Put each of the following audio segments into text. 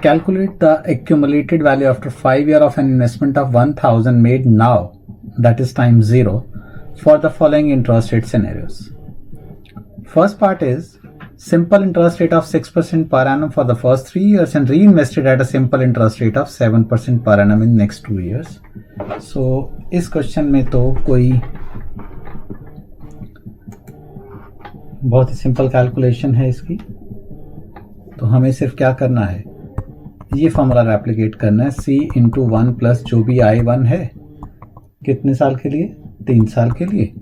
Calculate the accumulated value after 5 years of an investment of 1000 made now, that is time 0, for the following interest rate scenarios. First part is simple interest rate of 6% per annum for the first 3 years and reinvested at a simple interest rate of 7% per annum in next 2 years. So इस question में तो कोई बहुत ही simple calculation है इसकी, तो हमें सिर्फ क्या करना है, ये फॉर्मूला एप्लीकेट करना है, C इंटू 1 प्लस जो भी I1 है कितने साल के लिए, 3 साल के लिए,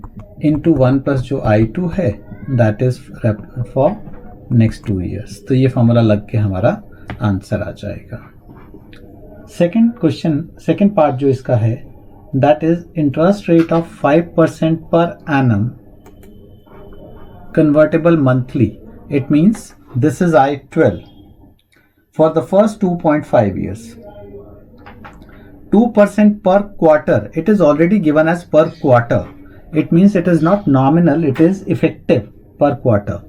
इंटू 1 प्लस जो I2 है that is for next 2 years. तो ये फॉर्मूला लग के हमारा आंसर आ जाएगा. सेकेंड क्वेश्चन, सेकेंड पार्ट जो इसका है that is interest rate of 5% per annum convertible monthly. It means this is I12 for the first 2.5 years. 2% per quarter. It is already given as per quarter. It means it is not nominal, it is effective per quarter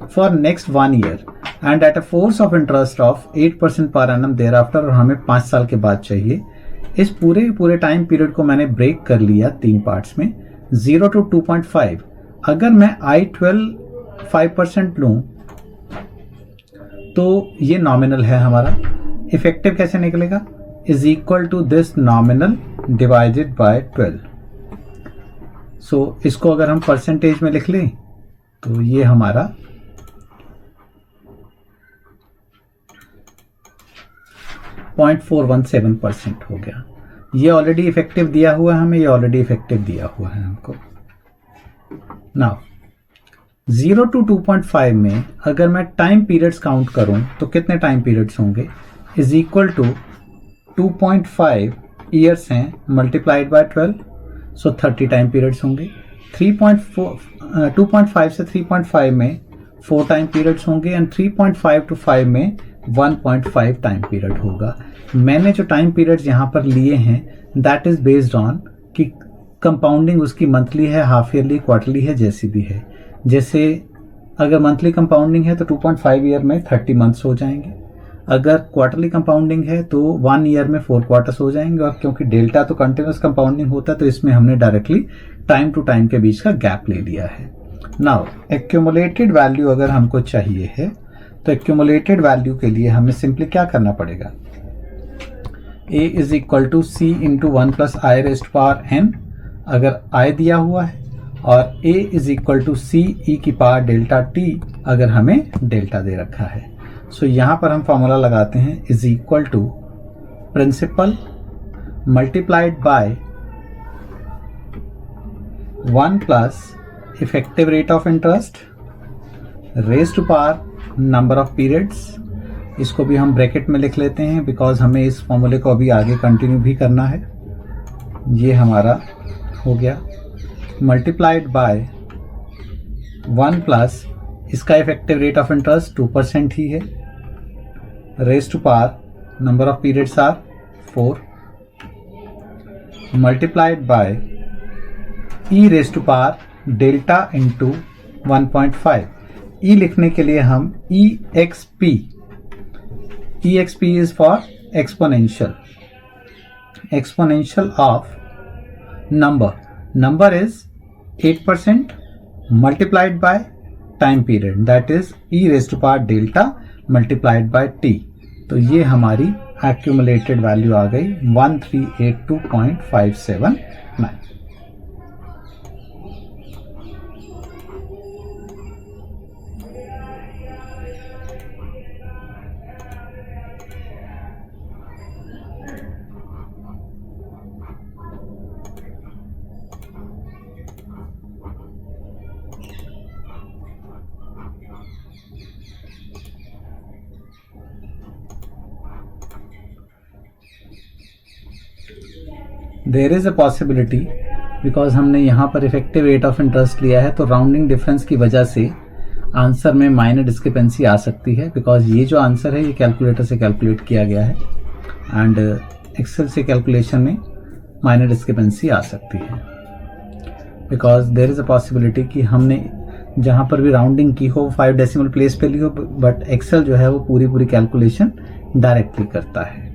for next 1 year and at a force of interest of 8% per annum thereafter. और हमें 5 साल के बाद चाहिए. इस पूरे time period को मैंने ब्रेक कर लिया 3 पार्ट्स में, 0 to 2.5. अगर मैं I12 5% लूं तो ये नॉमिनल है हमारा. इफेक्टिव कैसे निकलेगा, is equal to this nominal divided by 12. So इसको अगर हम परसेंटेज में लिख लें तो ये हमारा 0.417% हो गया. ये ऑलरेडी इफेक्टिव दिया हुआ है हमें, ये ऑलरेडी इफेक्टिव दिया हुआ है हमको. नाउ 0 to 2.5 में अगर मैं टाइम पीरियड्स काउंट करूं तो कितने टाइम पीरियड्स होंगे, इज इक्वल टू 2.5 ईयर्स हैं multiplied by 12, so 30 time periods होंगे. 2.5 से 3.5 में 4 टाइम पीरियड्स होंगे एंड 3.5 to 5 में 1.5 टाइम पीरियड होगा. मैंने जो टाइम पीरियड्स यहाँ पर लिए हैं दैट इज बेस्ड ऑन कि कंपाउंडिंग उसकी मंथली है, हाफ ईयरली, क्वार्टरली है, जैसी भी है. जैसे अगर मंथली कंपाउंडिंग है तो 2.5 ईयर में 30 मंथ्स हो जाएंगे. अगर क्वार्टरली कंपाउंडिंग है तो 1 ईयर में 4 क्वार्टर्स हो जाएंगे. और क्योंकि डेल्टा तो कंटिन्यूस कंपाउंडिंग होता है तो इसमें हमने डायरेक्टली टाइम टू टाइम के बीच का गैप ले लिया है. नाउ एक्यूमुलेटेड वैल्यू अगर हमको चाहिए है तो एक्यूमुलेटेड वैल्यू के लिए हमें सिंपली क्या करना पड़ेगा, A is equal to C into 1 plus I raised power n अगर I दिया हुआ है, और A is equal to C e की पावर डेल्टा T अगर हमें डेल्टा दे रखा है. सो यहाँ पर हम फॉर्मूला लगाते हैं, is equal to principal multiplied by 1 plus effective rate of interest raise to power number of periods. इसको भी हम ब्रैकेट में लिख लेते हैं बिकॉज हमें इस फॉर्मूले को अभी आगे कंटिन्यू भी करना है. ये हमारा हो गया मल्टीप्लाइड बाय 1 प्लस इसका इफेक्टिव रेट ऑफ इंटरेस्ट 2% ही है, raise to power number of periods R 4 multiplied by e raise to power delta into 1.5. E लिखने के लिए हम EXP is for exponential of number is 8% multiplied by time period that is e raised to power delta multiplied by t. तो ये हमारी accumulated value आ गई 1382.579. There is a possibility because हमने यहाँ पर इफेक्टिव रेट ऑफ इंटरेस्ट लिया है तो राउंडिंग डिफरेंस की वजह से आंसर में माइनर डिस्क्रिपेंसी आ सकती है. बिकॉज ये जो आंसर है ये कैलकुलेटर से कैलकुलेट किया गया है एंड एक्सेल से कैलकुलेशन में माइनर डिस्क्रिपेंसी आ सकती है. Because there is a possibility कि हमने जहाँ पर भी राउंडिंग की हो 5 डेसिमल प्लेस पे ली हो, बट एक्सेल जो है वो पूरी कैलकुलेशन डायरेक्टली करता है।